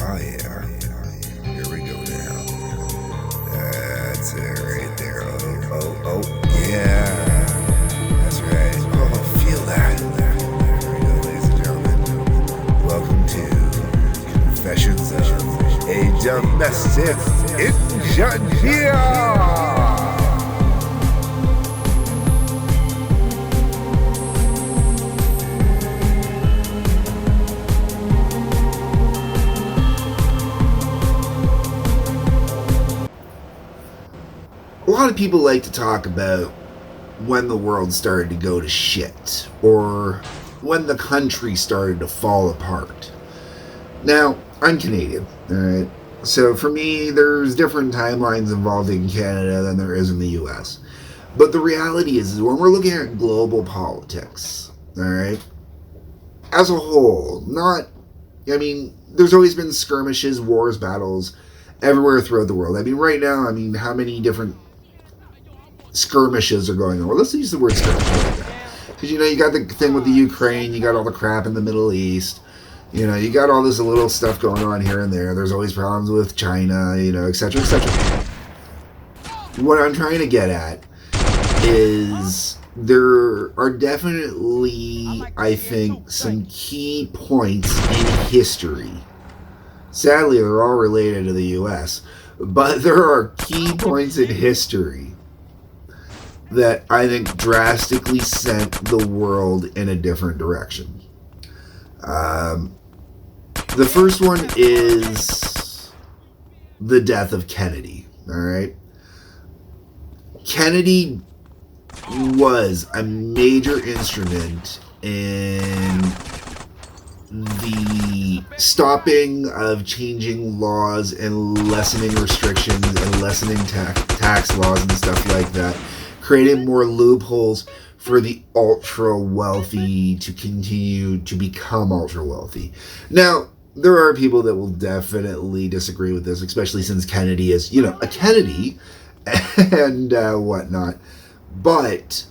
Oh yeah. Here we go now. That's it right there. Oh, yeah. That's right. Oh, feel that. Here we go, ladies and gentlemen. Welcome to Confessions of a Domestic Engineer. A lot of people like to talk about when the world started to go to shit or when the country started to fall apart. Now, I'm Canadian, alright? So for me, there's different timelines involving Canada than there is in the US. But the reality is when we're looking at global politics, alright, as a whole, there's always been skirmishes, wars, battles everywhere throughout the world. Right now, how many different skirmishes are going on? Well, let's use the word skirmish. Because, you got the thing with the Ukraine, you got all the crap in the Middle East, you got all this little stuff going on here and there. There's always problems with China, etc., etc. What I'm trying to get at is there are definitely, I think, some key points in history. Sadly, they're all related to the U.S., but there are key points in history that I think drastically sent the world in a different direction. The first one is the death of Kennedy, alright? Kennedy was a major instrument in the stopping of changing laws and lessening restrictions and lessening tax laws and stuff like that, creating more loopholes for the ultra wealthy to continue to become ultra wealthy. Now, there are people that will definitely disagree with this, especially since Kennedy is, a Kennedy and whatnot. But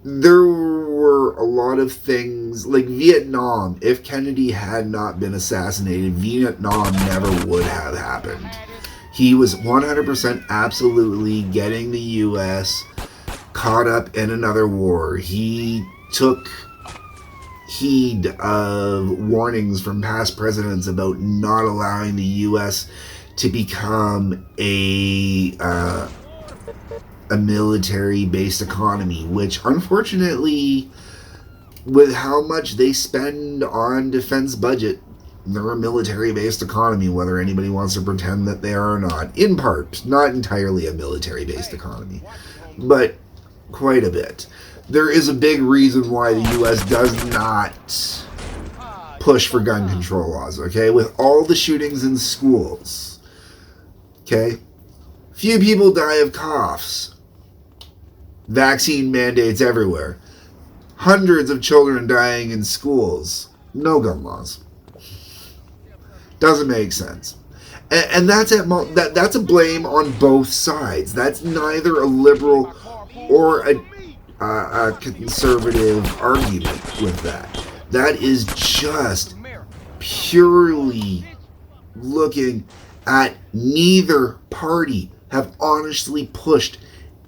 there were a lot of things, like Vietnam. If Kennedy had not been assassinated, Vietnam never would have happened. He was 100% absolutely getting the U.S. caught up in another war. He took heed of warnings from past presidents about not allowing the U.S. to become a military-based economy, which unfortunately, with how much they spend on defense budget, they're a military-based economy, whether anybody wants to pretend that they are or not. In part, not entirely a military-based economy, but quite a bit. There is a big reason why the U.S. does not push for gun control laws, okay? With all the shootings in schools, okay? Few people die of coughs. Vaccine mandates everywhere. Hundreds of children dying in schools. No gun laws. Doesn't make sense. And that's a blame on both sides. That's neither a liberal or a conservative argument with that. That is just purely looking at neither party have honestly pushed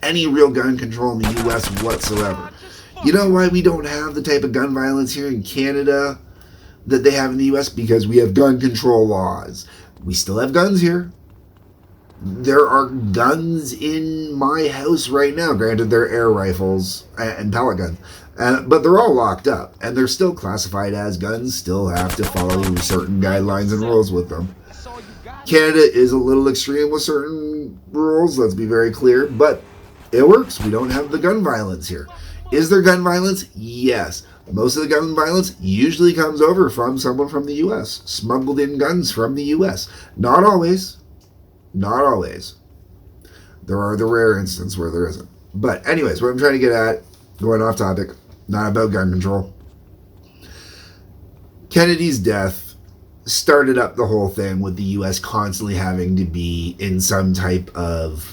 any real gun control in the U.S. whatsoever. You know why we don't have the type of gun violence here in Canada that they have in the U.S.? Because we have gun control laws. We still have guns here. There are guns in my house right now. Granted, they're air rifles and pellet guns. But they're all locked up. And they're still classified as guns. Still have to follow certain guidelines and rules with them. Canada is a little extreme with certain rules, let's be very clear. But it works. We don't have the gun violence here. Is there gun violence? Yes. Most of the gun violence usually comes over from someone from the U.S. Smuggled in guns from the U.S. Not always. Not always. There are the rare instances where there isn't. But anyways, what I'm trying to get at, going off topic, not about gun control. Kennedy's death started up the whole thing with the U.S. constantly having to be in some type of,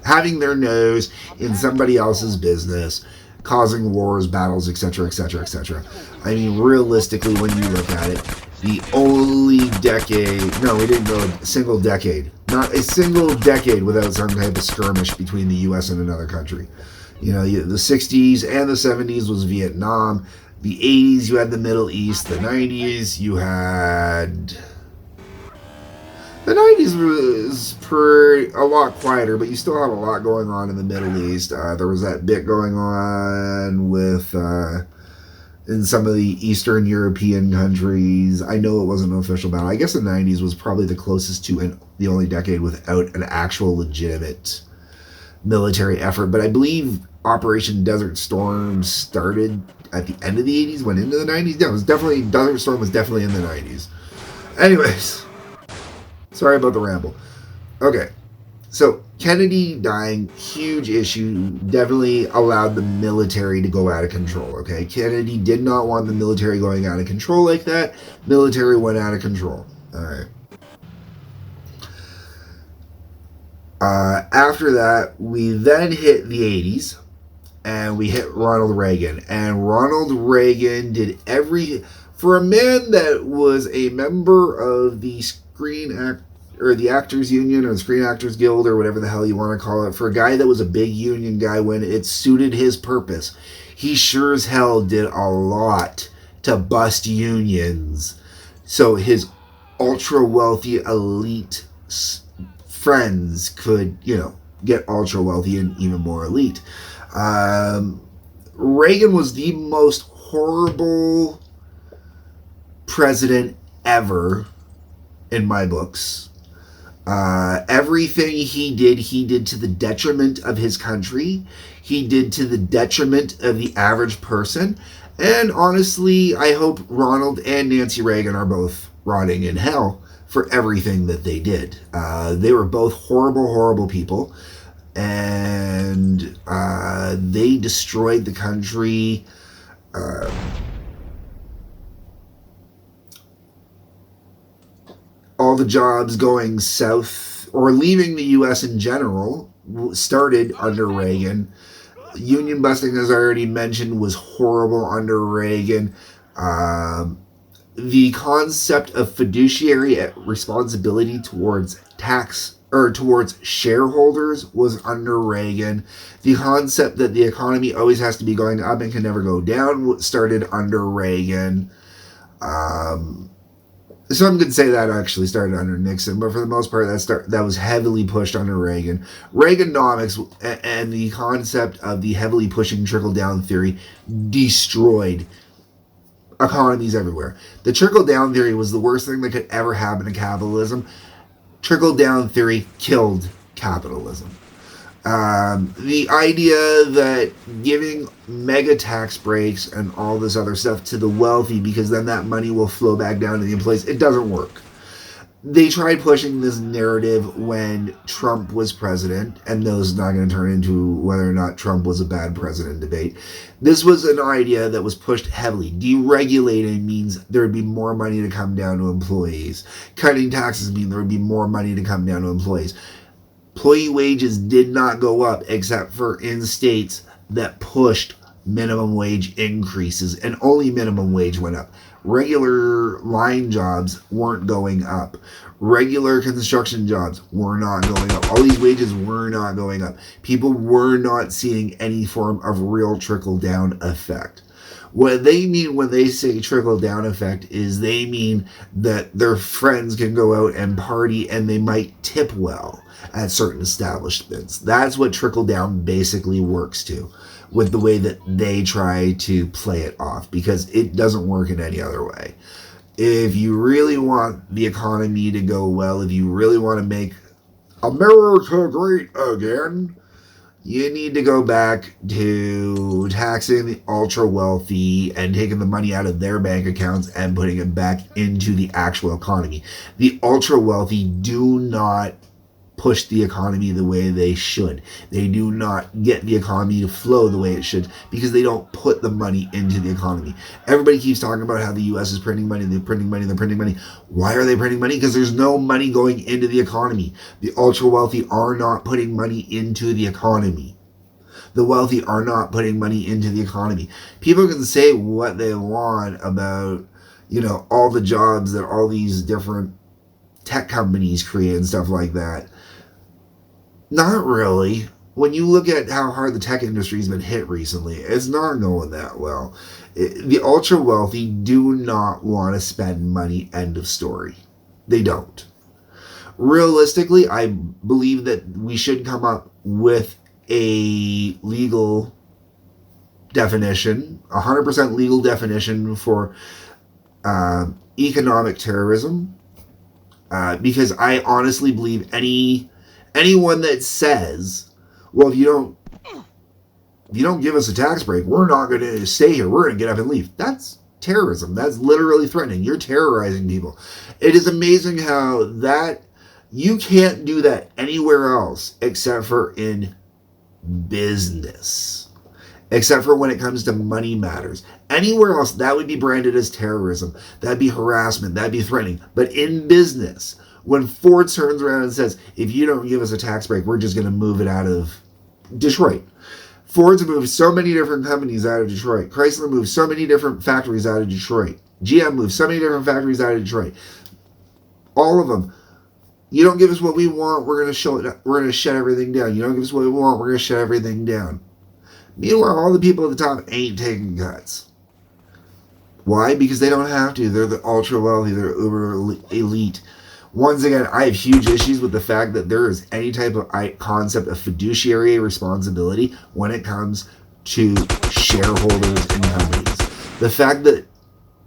having their nose in somebody else's business, causing wars, battles, etc., etc., etc. Realistically, when you look at it, The only decade, no, we didn't go a single decade. Not a single decade without some type of skirmish between the U.S. and another country. You know, the 60s and the 70s was Vietnam. The 80s, you had the Middle East. The 90s, you had. The 90s was a lot quieter, but you still have a lot going on in the Middle East. There was that bit going on with. In some of the Eastern European countries. I know it wasn't an official battle. I guess the 90s was probably the closest to the only decade without an actual legitimate military effort. But I believe Operation Desert Storm started at the end of the 80s, went into the 90s. Yeah, it was definitely, Desert Storm was definitely in the 90s. Anyways, sorry about the ramble. Okay, so Kennedy dying, huge issue, definitely allowed the military to go out of control, okay? Kennedy did not want the military going out of control like that. Military went out of control. All right. After that, we then hit the 80s, and we hit Ronald Reagan. And Ronald Reagan did for a man that was a member of the the Actors Union or the Screen Actors Guild or whatever the hell you want to call it, for a guy that was a big union guy when it suited his purpose, he sure as hell did a lot to bust unions so his ultra wealthy elite friends could, get ultra wealthy and even more elite. Reagan was the most horrible president ever in my books. Everything he did to the detriment of his country. He did to the detriment of the average person. And honestly, I hope Ronald and Nancy Reagan are both rotting in hell for everything that they did. They were both horrible, horrible people. And they destroyed the country. All the jobs going south or leaving the U.S. in general started under Reagan. Union busting, as I already mentioned, was horrible under Reagan. The concept of fiduciary responsibility towards towards shareholders was under Reagan. The concept that the economy always has to be going up and can never go down started under Reagan. Some could say that actually started under Nixon, but for the most part, that was heavily pushed under Reagan. Reaganomics and the concept of the heavily pushing trickle-down theory destroyed economies everywhere. The trickle-down theory was the worst thing that could ever happen to capitalism. Trickle-down theory killed capitalism. The idea that giving mega tax breaks and all this other stuff to the wealthy because then that money will flow back down to the employees, it doesn't work. They tried pushing this narrative when Trump was president, and this is not going to turn into whether or not Trump was a bad president debate. This was an idea that was pushed heavily. Deregulating means there would be more money to come down to employees. Cutting taxes means there would be more money to come down to employees. Employee wages did not go up except for in states that pushed minimum wage increases, and only minimum wage went up. Regular line jobs weren't going up. Regular construction jobs were not going up. All these wages were not going up. People were not seeing any form of real trickle-down effect. What they mean when they say trickle-down effect is they mean that their friends can go out and party and they might tip well at certain establishments. That's what trickle-down basically works to, with the way that they try to play it off, because it doesn't work in any other way. If you really want the economy to go well, if you really want to make America great again, you need to go back to taxing the ultra wealthy and taking the money out of their bank accounts and putting it back into the actual economy. The ultra wealthy do not push the economy the way they should. They do not get the economy to flow the way it should because they don't put the money into the economy. Everybody keeps talking about how the U.S. is printing money, they're printing money, they're printing money. Why are they printing money? Because there's no money going into the economy. The ultra wealthy are not putting money into the economy. The wealthy are not putting money into the economy. People can say what they want about, all the jobs that all these different tech companies create and stuff like that. Not really. When you look at how hard the tech industry's been hit recently, it's not going that well. The ultra wealthy do not want to spend money, end of story. They don't. Realistically, I believe that we should come up with a legal definition, 100% legal definition for economic terrorism, because I honestly believe anyone that says, well, if you don't give us a tax break, we're not going to stay here, we're going to get up and leave. That's terrorism. That's literally threatening. You're terrorizing people. It is amazing how that you can't do that anywhere else except for in business, except for when it comes to money matters. Anywhere else, that would be branded as terrorism. That'd be harassment. That'd be threatening. But in business, when Ford turns around and says, if you don't give us a tax break, we're just going to move it out of Detroit. Ford's moved so many different companies out of Detroit. Chrysler moved so many different factories out of Detroit. GM moved so many different factories out of Detroit. All of them. You don't give us what we want, we're going to shut everything down. You don't give us what we want, we're going to shut everything down. Meanwhile, all the people at the top ain't taking cuts. Why? Because they don't have to. They're the ultra wealthy. They're uber elite. Once again, I have huge issues with the fact that there is any type of concept of fiduciary responsibility when it comes to shareholders and companies. The fact that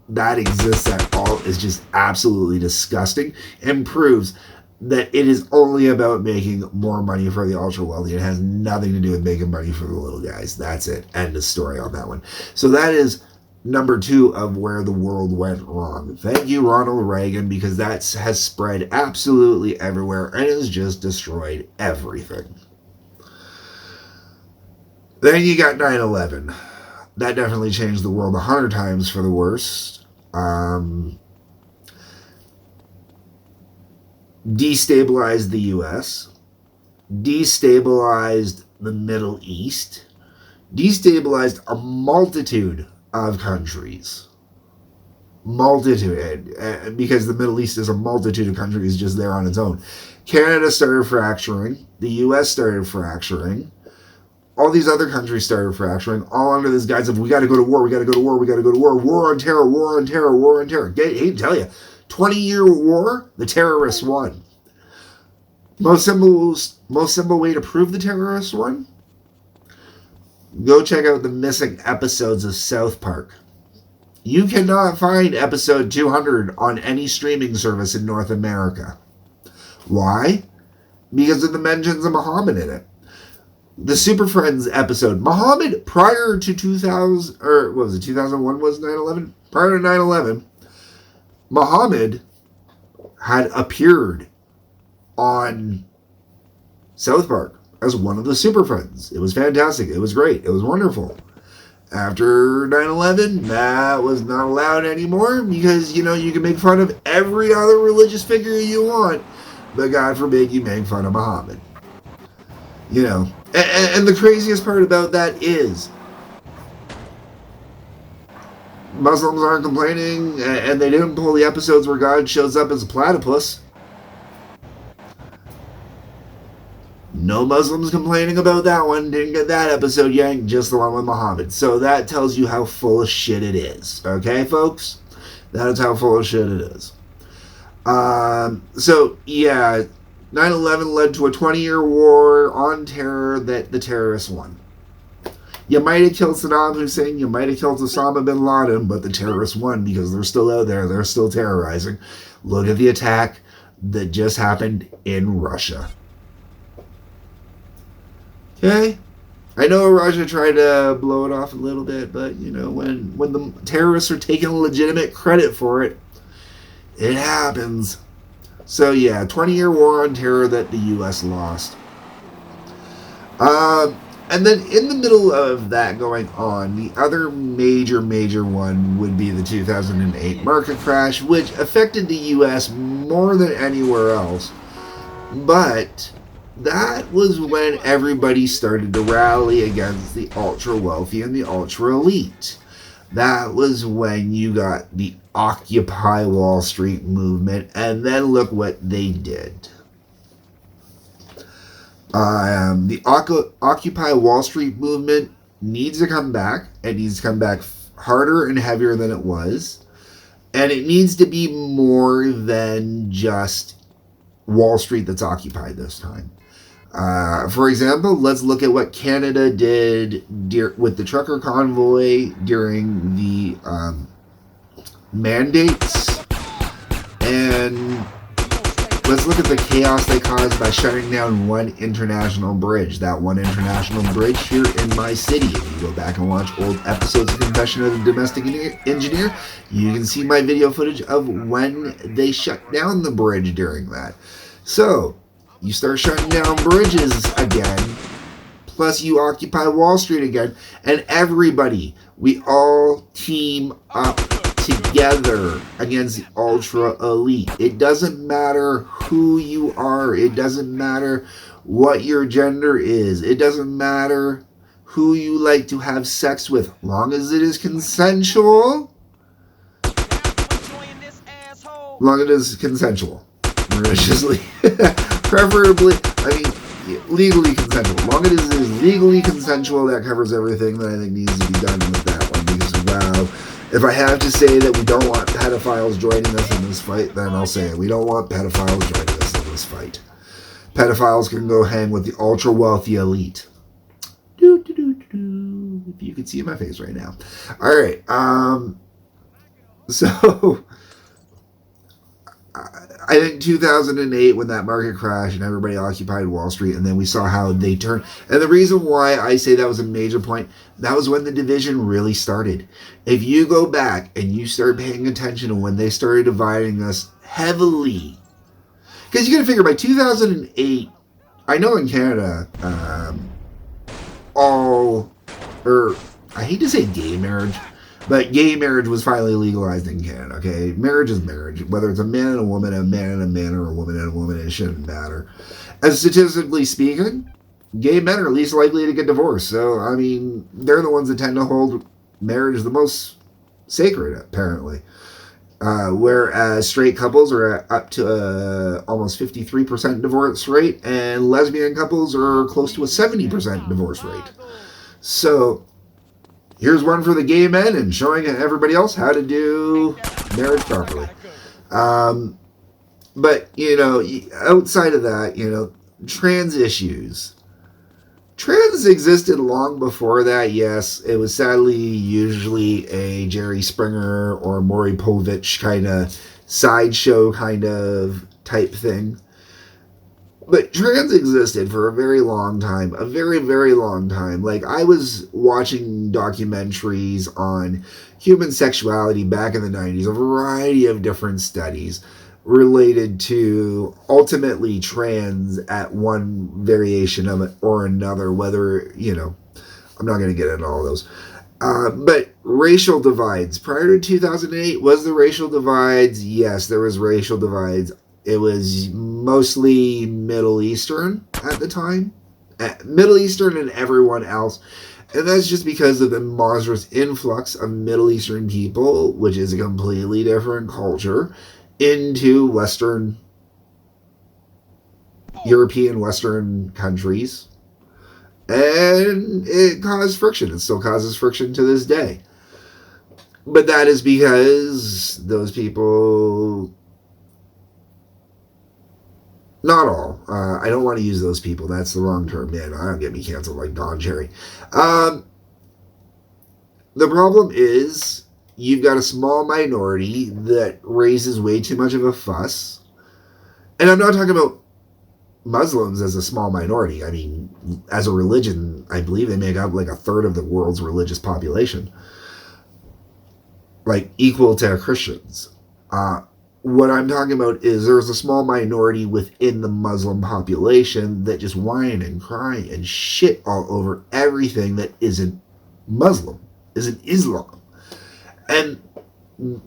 that exists at all is just absolutely disgusting and proves that it is only about making more money for the ultra wealthy. It has nothing to do with making money for the little guys. That's it. End of story on that one. So that is number 2 of where the world went wrong. Thank you, Ronald Reagan, because that has spread absolutely everywhere and has just destroyed everything. Then you got 9/11. That definitely changed the world 100 times for the worst. Destabilized the U.S., destabilized the Middle East, destabilized a multitude of countries. Multitude, because the Middle East is a multitude of countries just there on its own. Canada started fracturing, the U.S. started fracturing, all these other countries started fracturing, all under this guise of we got to go to war, we got to go to war, we got to go to war, war on terror, war on terror, war on terror. I hate to tell you, 20-year war, the terrorists won. Most simple way to prove the terrorists won? Go check out the missing episodes of South Park. You cannot find episode 200 on any streaming service in North America. Why? Because of the mentions of Muhammad in it. The Super Friends episode, Muhammad, prior to 2000, or what was it, 2001 was 9/11? Prior to 9/11, Muhammad had appeared on South Park as one of the Super Friends. It was fantastic. It was great. It was wonderful. After 9/11, that was not allowed anymore because, you can make fun of every other religious figure you want, but God forbid you make fun of Muhammad. And the craziest part about that is Muslims aren't complaining, and they didn't pull the episodes where God shows up as a platypus. No Muslims complaining about that one. Didn't get that episode yanked, just the one with Muhammad. So that tells you how full of shit it is. Okay, folks? That is how full of shit it is. So, yeah, 9/11 led to a 20-year war on terror that the terrorists won. You might have killed Saddam Hussein, you might have killed Osama bin Laden, but the terrorists won because they're still out there, they're still terrorizing. Look at the attack that just happened in Russia. Okay? I know Russia tried to blow it off a little bit, but, when the terrorists are taking legitimate credit for it, it happens. So, yeah, 20-year war on terror that the U.S. lost. And then in the middle of that going on, the other major one would be the 2008 market crash, which affected the U.S. more than anywhere else. But that was when everybody started to rally against the ultra wealthy and the ultra elite. That was when you got the Occupy Wall Street movement, and then look what they did. The Occupy Wall Street movement needs to come back. It needs to come back harder and heavier than it was. And it needs to be more than just Wall Street that's occupied this time. For example, let's look at what Canada did with the trucker convoy during the mandates. And let's look at the chaos they caused by shutting down one international bridge. That one international bridge here in my city. If you go back and watch old episodes of Confession of the Domestic Engineer, you can see my video footage of when they shut down the bridge during that. So, you start shutting down bridges again, plus you occupy Wall Street again, and everybody, we all team up together against the ultra elite. It doesn't matter who you are. It doesn't matter what your gender is. It doesn't matter who you like to have sex with, long as it is consensual. Long as it is consensual. Maliciously. Preferably, legally consensual. Long as it is legally consensual, that covers everything that I think needs to be done with that one. Because, wow, if I have to say that we don't want pedophiles joining us in this fight, then I'll say it. We don't want pedophiles joining us in this fight. Pedophiles can go hang with the ultra-wealthy elite. If you could see my face right now. All right. So I think 2008, when that market crashed and everybody occupied Wall Street, and then we saw how they turned. And the reason why I say that was a major point, that was when the division really started. If you go back and you start paying attention to when they started dividing us heavily, because you got to figure by 2008, I know in Canada, I hate to say gay marriage, but gay marriage was finally legalized in Canada, okay? Marriage is marriage. Whether it's a man and a woman, a man and a man, or a woman and a woman, it shouldn't matter. And statistically speaking, gay men are least likely to get divorced. So, they're the ones that tend to hold marriage the most sacred, apparently. Whereas straight couples are up to almost 53% divorce rate, and lesbian couples are close to a 70% divorce rate. So, here's one for the gay men and showing everybody else how to do marriage properly. But, outside of that, trans issues. Trans existed long before that, yes. It was sadly usually a Jerry Springer or Maury Povich kind of sideshow kind of type thing. But trans existed for a very long time, a very, very long time. Like, I was watching documentaries on human sexuality back in the 90s, a variety of different studies related to ultimately trans at one variation of it or another, whether, I'm not going to get into all those. But racial divides. Prior to 2008, was there racial divides? Yes, there was racial divides. It was mostly Middle Eastern at the time. Middle Eastern and everyone else. And that's just because of the monstrous influx of Middle Eastern people, which is a completely different culture, into Western, European Western countries. And it caused friction. It still causes friction to this day. But that is because those people... Not all. I don't want to use those people. That's the wrong term. Man, I don't get me canceled like Don Cherry. The problem is you've got a small minority that raises way too much of a fuss. And I'm not talking about Muslims as a small minority. As a religion, I believe they make up like a third of the world's religious population. Like equal to Christians. What I'm talking about is there's a small minority within the Muslim population that just whine and cry and shit all over everything that isn't Muslim, isn't Islam. And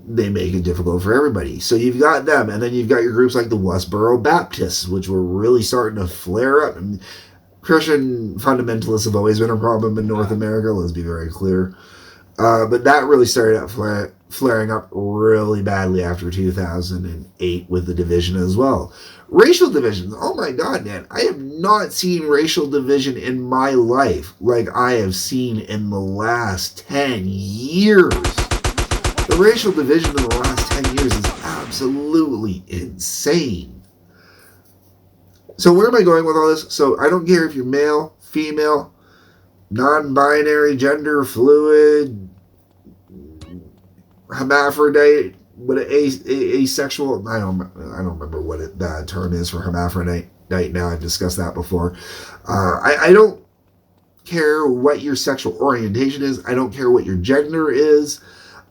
they make it difficult for everybody. So you've got them, and then you've got your groups like the Westboro Baptists, which were really starting to flare up. And Christian fundamentalists have always been a problem in North America, let's be very clear. But that really started out flaring up really badly after 2008 with the division as well. Racial divisions. Oh my God, man. I have not seen racial division in my life like I have seen in the last 10 years. The racial division in the last 10 years is absolutely insane. So where am I going with all this? So I don't care if you're male, female, non-binary, gender fluid, hermaphrodite, but asexual. I don't remember what that term is for hermaphrodite. Now I've discussed that before. I don't care what your sexual orientation is. I don't care what your gender is.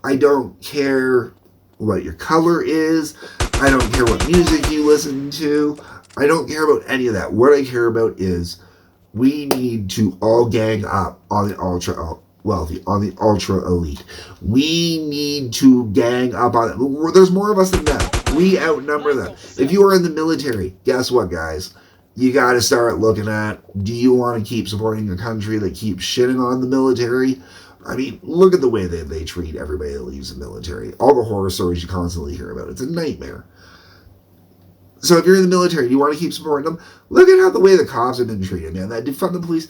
I don't care what your color is. I don't care what music you listen to. I don't care about any of that. What I care about is we need to all gang up on the ultra wealthy, on the ultra elite. We need to gang up on it. There's more of us than them. We outnumber them. If you are in the military, guess what, guys? You got to start looking at, do you want to keep supporting a country that keeps shitting on the military? I mean, look at the way that they treat everybody that leaves the military. All the horror stories you constantly hear about. It's a nightmare. So if you're in the military, you want to keep supporting them? Look at how the way the cops have been treated, man. That defund the police.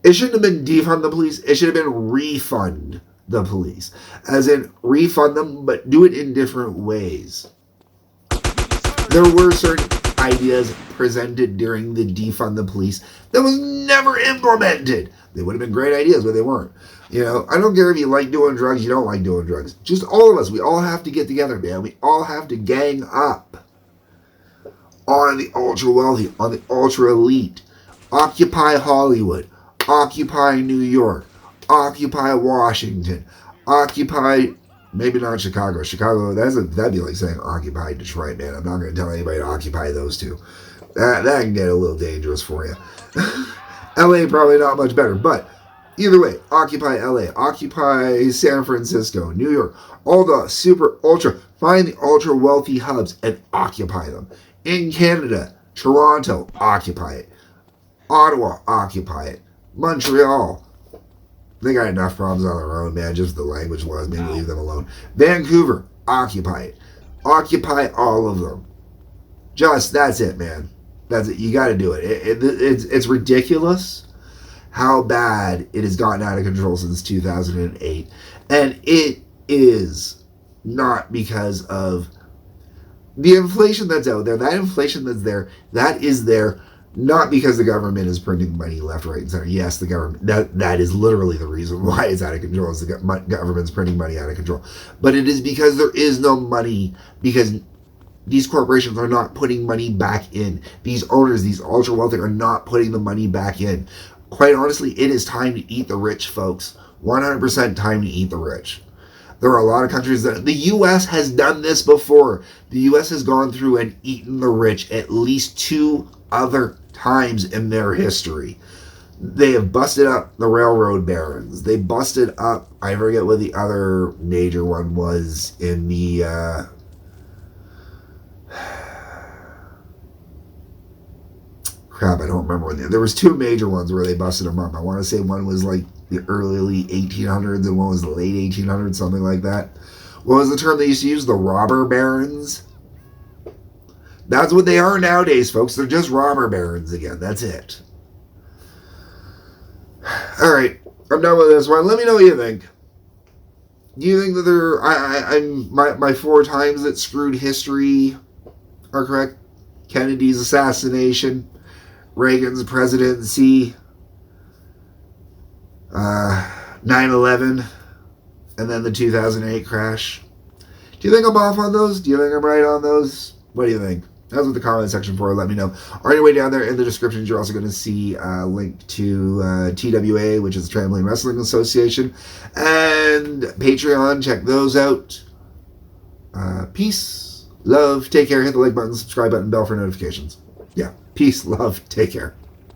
It shouldn't have been defund the police. It should have been refund the police. As in, refund them, but do it in different ways. There were certain ideas presented during the defund the police that was never implemented. They would have been great ideas, but they weren't. You know, I don't care if you like doing drugs, you don't like doing drugs. Just all of us, we all have to get together, man. We all have to gang up on the ultra wealthy, on the ultra elite. Occupy Hollywood. Occupy New York. Occupy Washington. Occupy, maybe not Chicago. Chicago, that'd be like saying occupy Detroit, man. I'm not going to tell anybody to occupy those two. That can get a little dangerous for you. LA probably not much better, but either way, occupy LA, occupy San Francisco, New York, all the super ultra, find the ultra wealthy hubs and occupy them. In Canada, Toronto, occupy it. Ottawa, occupy it. Montreal, they got enough problems on their own, man. Just the language was, maybe leave them alone. Vancouver, occupy it. Occupy all of them. Just, that's it, man. That's it. You got to do it. It's ridiculous how bad it has gotten out of control since 2008. And it is not because of the inflation that's out there. That inflation that's there, that is there not because the government is printing money left, right, and center. Yes, the government, that is literally the reason why it's out of control, is the government's printing money out of control. But it is because there is no money, because these corporations are not putting money back in. These owners, these ultra wealthy, are not putting the money back in. Quite honestly, it is time to eat the rich, folks. 100% time to eat the rich. There are a lot of countries that, the U.S. has done this before. The U.S. has gone through and eaten the rich at least 2 other times in their history. They have busted up the railroad barons. They busted up, I forget what the other major one was in the crap, I don't remember when there was 2 major ones where they busted them up. I want to say one was like the early 1800s and one was the late 1800s, something like that. What was the term they used to use? The robber barons? That's what they are nowadays, folks. They're just robber barons again. That's it. All right, I'm done with this one. Let me know what you think. Do you think that my 4 times that screwed history are correct? Kennedy's assassination, Reagan's presidency, 9/11, and then the 2008 crash. Do you think I'm off on those? Do you think I'm right on those? What do you think? That's what the comment section for. Let me know. On your way down there in the descriptions, you're also going to see a link to TWA, which is the Trampoline Wrestling Association, and Patreon. Check those out. Peace, love, take care. Hit the like button, subscribe button, bell for notifications. Yeah, peace, love, take care.